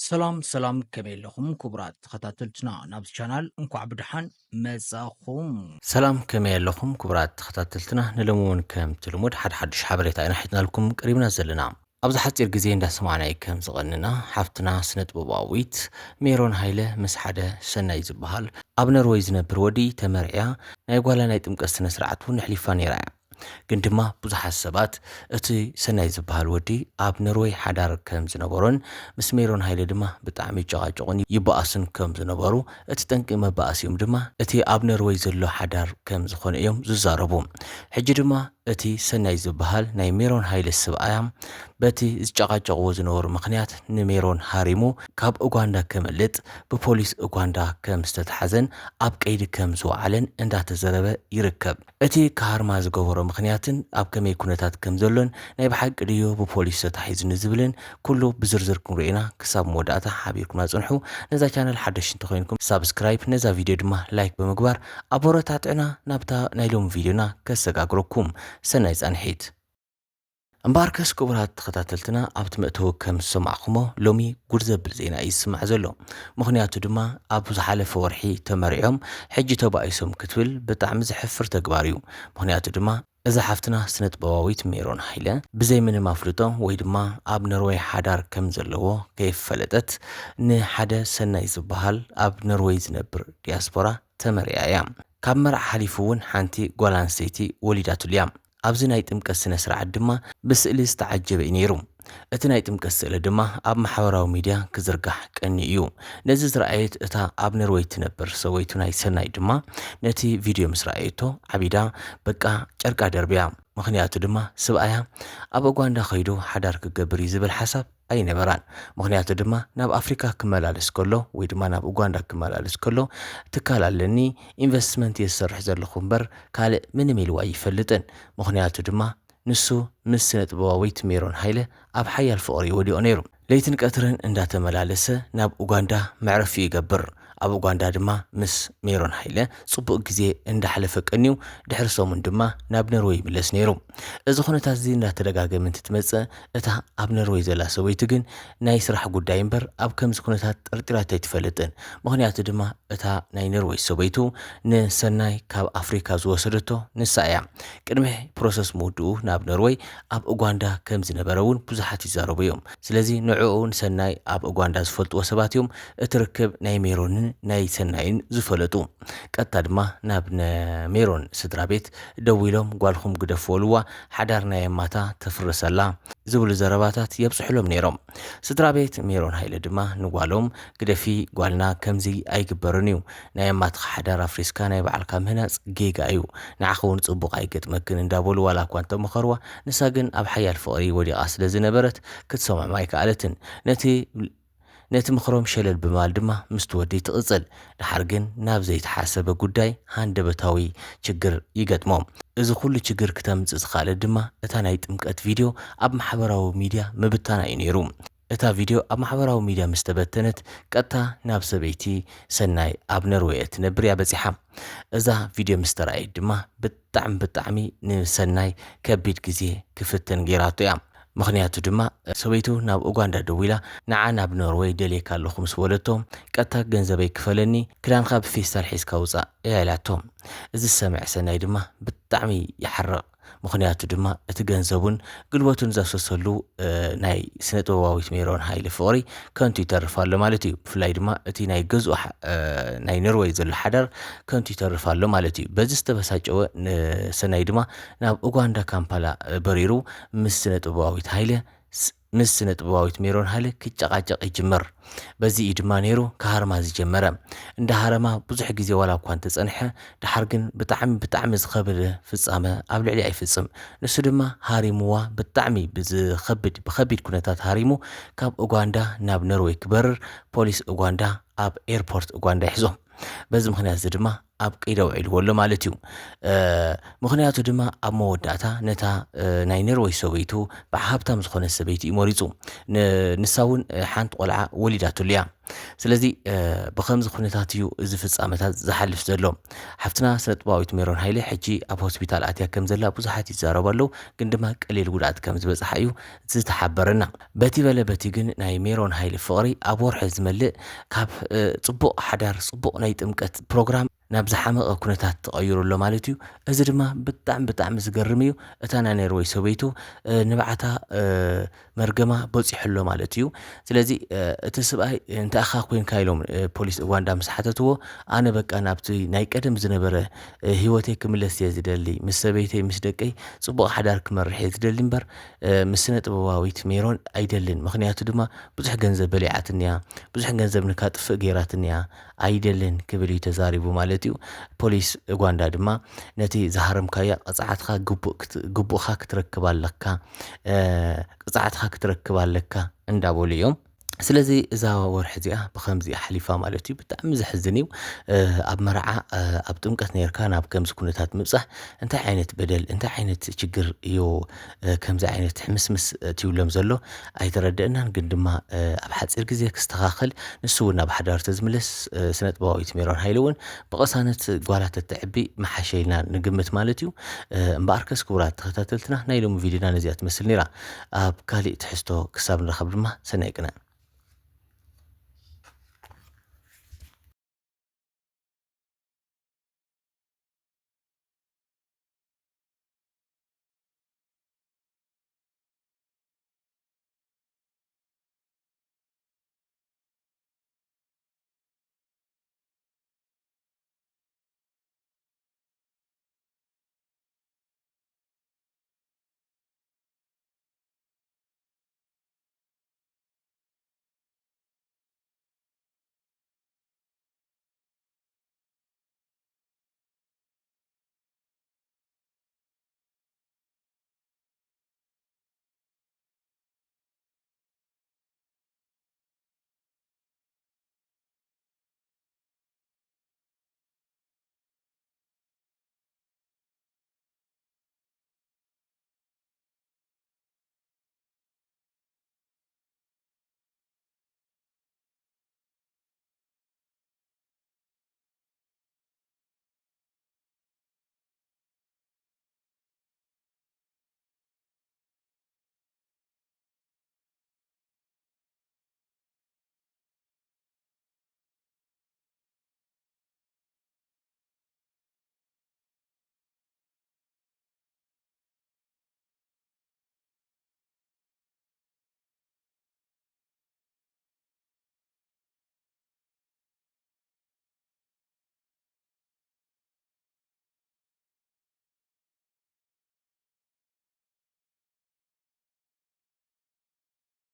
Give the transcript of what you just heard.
ሰላም ከመይ ኣለኹም ክቡራት ተኸታተልትና ናብዚ ቻናል እንኳዕ ብድሓን መጻኹም። ሰላም ከመይ ኣለኹም ክቡራት ተኸታተልትና ንሎሚ እውን ከምቲ ልሙድ ሓድሽ ሓበሬታ ኢና ሒዝናልኩም ቀሪብና ዘለና ኣብዚ ሓፂር ግዜ እንዳሰማዕናይ ከም ዝቐንና ሓፍትና ስነ ጥበባዊት ሜሮን ሃይለ ምስ ሓደ ሰናይ ዝበሃል ኣብ ኖርዌይ ዝነብር ወዲ ተመርዕያ ናይ ጓላ ናይ ጥምቀት ስነ ስርዓት እውን ኣሕሊፋ ነይራ እያ። ግን ድማ ብዙሓት ሰባት እቲ ሰናይ ዝበሃል ወዲ ኣብ ኖርዌይ ሓዳር ከም ዝነበሮን ምስ ሜሮን ሃይለ ድማ ብጣዕሚ ጨቃጨቁን ይበኣሱን ከም ዝነበሩ እቲ ጠንቂ መባእሲኦም ድማ እቲ ኣብ ኖርዌይ ዘሎ ሓዳር ከም ዝኾነ እዮም ዝዛረቡ። ሕጂ ድማ እቲ ሰናይ ዝበሃል ናይ ሜሮን ሃይለ ሰብኣያ በቲ ዝጨቃጨቅዎ ዝነበሩ ምክንያት ንሜሮን ሃሪሙ ካብ ኡጋንዳ ከመልጥ ብፖሊስ ኡጋንዳ ከም ዝተተሓዘን ኣብ ቀይዲ ከም ዝወዓለን እንዳተዘረበ ይርከብ። እቲ ካሃርማ ዝገበሮ ምክንያትን ኣብ ከመይ ኩነታት ከም ዘሎን ናይ ብሓቂ ድዮ ብፖሊስ ተታሒዙ ንዝብልን ኩሉ ብዝርዝር ክንሪኢና ክሳብ መወዳእታ ሓቢርኩም ኣጽንሑ። ነዛ ቻናል ሓደሽ እንተኮይንኩም ሳብስክራይብ ነዛ ቪድዮ ድማ ላይክ ብምግባር ኣበረታትዕና ናብታ ናይ ሎሚ ቪድዮና ከሰጋግረኩም ሰናይ ጻንሒት። እምባርከስ ክቡራት ተኸታተልትና ኣብቲ መእተዊ ከም ዝሰማዕኹሞ ሎሚ ጉድ ዘብል ዜና እዩ ዝስማዕ ዘሎ። ምክንያቱ ድማ ኣብ ዝሓለፈ ወርሒ ተመሪዖም ሕጂ ተባኢሶም ክትብል ብጣዕሚ ዝሕፍር ተግባር እዩ። ምክንያቱ ድማ እዛ ሓፍትና ስነ ጥበባዊት ሜሮን ሃይለ ብዘይ ምንም ኣፍልጦ ወይ ድማ ኣብ ኖርዌይ ሓዳር ከም ዘለዎ ከይፈለጠት ንሓደ ሰናይ ዝበሃል ኣብ ኖርዌይ ዝነብር ዲያስፖራ ተመሪያ እያ። ካብ መርዓ ሓሊፉ እውን ሓንቲ ጓል ኣንስተይቲ ወሊዳትሉ እያ። ኣብዚ ናይ ጥምቀት ስነ ስርዓት ድማ ብስእሊ ዝተዓጀበ እዩ ነይሩ። እቲ ናይ ጥምቀት ስእሊ ድማ ኣብ ማሕበራዊ ሚድያ ክዝርጋሕ ቀኒ እዩ። ነዚ ዝረኣየት እታ ኣብ ኖርዌይ ትነብር ሰበይቱ ናይ ሰናይ ድማ ነቲ ቪድዮ ምስ ረኣየቶ ዓቢዳ በቃ ጨርቃ ደርብያ። ምክንያቱ ድማ ሰብኣያ ኣብ ኡጋንዳ ከይዱ ሓዳር ክገብር እዩ ዝብል ሓሳብ ኣይነበራን። ምክንያቱ ድማ ናብ ኣፍሪካ ክመላለስ ከሎ ወይ ድማ ናብ ኡጋንዳ ክመላለስ ከሎ ትካል ኣለኒ ኢንቨስትመንት የሰርሕ ዘለኹ እምበር ካልእ ምንም ኢልዋ ይፈልጥን። ምክንያቱ ድማ ንሱ ምስ ስነ ጥበባዊት ሜሮን ሃይለ ኣብ ሓያል ፍቅሪ ወዲኡ ነይሩ። ለይትን ቀትርን እንዳተመላለሰ ናብ ኡጋንዳ መዕረፊ ይገብር። ኣብ ኡጋንዳ ድማ ምስ ሜሮን ሃይለ ጽቡቕ ግዜ እንዳሕለፈ ቀኒዩ ድሕሪ ሰሙን ድማ ናብ ኖርዌይ ይምለስ ነይሩ። እዚ ኩነታት እዚ እንዳተደጋገመ እንትመጽእ እታ ኣብ ኖርዌይ ዘላ ሰበይቲ ግን ናይ ስራሕ ጉዳይ እምበር ኣብ ከምዚ ኩነታት ጠርጢራታ ኣይትፈልጥን። ምክንያቱ ድማ እታ ናይ ኖርዌይ ሰበይቱ ንሰናይ ካብ ኣፍሪካ ዝወሰደቶ ንሳ እያ። ቅድሚ ፕሮሰስ ምውድኡ ናብ ኖርዌይ ኣብ ኡጋንዳ ከም ዝነበረ እውን ብዙሓት ይዛረቡ እዮም። ስለዚ ንዕኡ ንሰናይ ኣብ ኡጋንዳ ዝፈልጥዎ ሰባት እዮም እቲ ርክብ ናይ ሜሮንን ናይ ሰናይን ዝፈለጡ። ቀጥታ ድማ ናብ ሜሮን ስድራ ቤት ደው ኢሎም ጓልኹም ግደፍወልዋ ሓዳር ናይ ኣማታ ተፍርሰላ ዝብሉ ዘረባታት የብፅሕሎም ነይሮም። ስድራ ቤት ሜሮን ሃይለ ድማ ንጓሎም ግደፊ ጓልና ከምዚ ኣይግበርን እዩ፣ ናይ ኣማትኻ ሓዳር ኣፍሪስካ ናይ ባዕልካ ምህናፅ ጌጋ እዩ፣ ንዓኸ እውን ጽቡቕ ኣይገጥመክን እንዳበሉ ዋላ እኳ እንተመኸርዋ ንሳ ግን ኣብ ሓያል ፍቅሪ ወዲቓ ስለ ዝነበረት ክትሰምዖም ኣይከኣለትን። ነቲ ምኽሮም ሸለል ብማል ድማ ምስ ትወዲ ትቕጽል። ድሓር ግን ናብ ዘይተሓሰበ ጉዳይ ሃንደበታዊ ችግር ይገጥሞም። እዚ ኩሉ ችግር ክተምጽእ ዝኻለ ድማ እታ ናይ ጥምቀት ቪድዮ ኣብ ማሕበራዊ ሚድያ ምብታና እዩ ነይሩ። እታ ቪድዮ ኣብ ማሕበራዊ ሚድያ ምስ ተበተነት ቀጥታ ናብ ሰበይቲ ሰናይ ኣብ ኖርዌይ እትነብር እያ በፂሓ። እዛ ቪድዮ ምስ ተረኣየት ድማ ብጣዕሚ ንሰናይ ከቢድ ግዜ ክፍትን ጌራቶ እያ። ምክንያቱ ድማ ሰበይቱ ናብ ኡጋንዳ ደው ኢላ ንዓ ናብ ኖርዌይ ደልየካ ኣለኹ ምስ በለቶ ቀጥታ ገንዘበይ ክፈለኒ ክዳንካ ብፌስታል ሒዝካ ውፃእ እያ ኢላቶ። እዚ ሰምዕ ሰናይ ድማ ብጣዕሚ ይሓርቕ። ምክንያቱ ድማ እቲ ገንዘቡን ግልበቱን ዘፍሰሰሉ ናይ ስነ ጥበባዊት ሜሮን ሃይለ ፍቅሪ ከንቱ ይተርፋሎ ማለት እዩ። ብፍላይ ድማ እቲ ናይ ገዝኡ ናይ ኖርዌይ ዘሎ ሓዳር ከንቱ ይተርፋሎ ማለት እዩ። በዚ ዝተበሳጨወ ሰናይ ድማ ናብ ኡጋንዳ ካምፓላ በሪሩ ምስ ስነ ጥበባዊት ሜሮን ሃይለ ክጨቃጨቅ ይጅምር። በዚ ድማ ነይሩ ካሃርማ ዝጀመረ እንደ ሃረማ ብዙሕ ግዜ ዋላ እኳ እንተጸንሐ ድሓር ግን ብጣዕሚ ዝኸበደ ፍጻመ ኣብ ልዕሊ ኣይፍጽም። ንሱ ድማ ሃሪሙዋ ብጣዕሚ ብኸቢድ ኩነታት ሃሪሙ ካብ ኡጋንዳ ናብ ኖርዌይ ክበርር ፖሊስ ኡጋንዳ ኣብ ኤርፖርት ኡጋንዳ ይሕዞ። በዚ ምክንያት እዚ ድማ ኣብ ቀይዳ ውዒልዎ ማለት እዩ ምኽንያቱ ድማ ኣብ መወዳእታ ነታ ናይ ነርወይ ሰበይቱ ብሓብታም ዝኾነ ሰበይቲ ይመሪፁ ንሳ እውን ሓንቲ ቆልዓ ወሊዳትሉ እያ ስለዚ ብከምዚ ኩነታት እዩ እዚ ፍጻመታት ዝሓልፍ ዘሎ ሓፍትና ስነጥባዊት ሜሮን ሃይለ ሕጂ ኣብ ሆስፒታል ኣትያ ከም ዘላ ብዙሓት ይዛረቡ ኣለዉ ግን ድማ ቀሊል ጉድኣት ከም ዝበፅሓ እዩ ዝተሓበረና በቲ በለ በቲ ግን ናይ ሜሮን ሃይለ ፍቕሪ ኣብ ወርሒ ዝመልእ ካብ ጽቡቕ ሓዳር ጽቡቕ ናይ ጥምቀት ፕሮግራም ናብ ዝሓመቐ ኩነታት ተቐይሩሎ ማለት እዩ እዚ ድማ ብጣዕሚ ዝገርም እዩ እታ ናይ ነርወይ ሰበይቱ ንባዓታ መርገማ በፂሕሎ ማለት እዩ ስለዚ እቲ ሰብኣይ እንተኣኻ ኮንካ ኢሎም ፖሊስ እዋንዳ ምስ ሓተትዎ ኣነ በቃ ናብቲ ናይ ቀደም ዝነበረ ህይወተይ ክምለስ እየ ዝደሊ ምስ ሰበይተይ ምስ ደቀይ ጽቡቕ ሓዳር ክመርሕ እየ ዝደሊ እምበር ምስ ስነ ጥበባዊት ሜሮን ኣይደልን ምኽንያቱ ድማ ብዙሕ ገንዘብ በሊዓትኒ እያ ብዙሕ ገንዘብ ንካጥፍእ ገይራትኒ እያ ኣይደልን ክብል እዩ ተዛሪቡ ማለት እዩ ፖሊስ ኡጋንዳ ድማ ነቲ ዝሃረምካያ ቅፅዓትካ ግቡእካ ክትረክብ ኣለካ ቅፅዓትካ ክትረክብ ኣለካ እንዳበሉ እዮም ስለዚ እዛ ወርሒ እዚኣ ብከምዚ ሓሊፋ ማለት እዩ ብጣዕሚ ዘሕዝን እዩ ኣብ መርዓ ኣብ ጥምቀት ነርካ ናብ ከምዚ ኩነታት ምብፃሕ እንታይ ዓይነት በደል እንታይ ዓይነት ችግር እዩ ከምዚ ዓይነት ሕምስምስ ትይብሎም ዘሎ ኣይተረድአናን ግን ድማ ኣብ ሓፂር ግዜ ክስተኻኸል ንሱ እውን ናብ ሓዳር ተዝምለስ ስነጥበባዊት ሜሮን ሃይለ እውን ብቐሳነት ጓላት እትዕቢ መሓሸይና ንግምት ማለት እዩ እምበኣርከስ ክቡራት ተኸታተልትና ናይ ሎሚ ቪድዮና ነዚኣ ትመስል ነይራ ኣብ ካሊእ ትሕዝቶ ክሳብ ንረኸብ ድማ ሰናይ ቅነ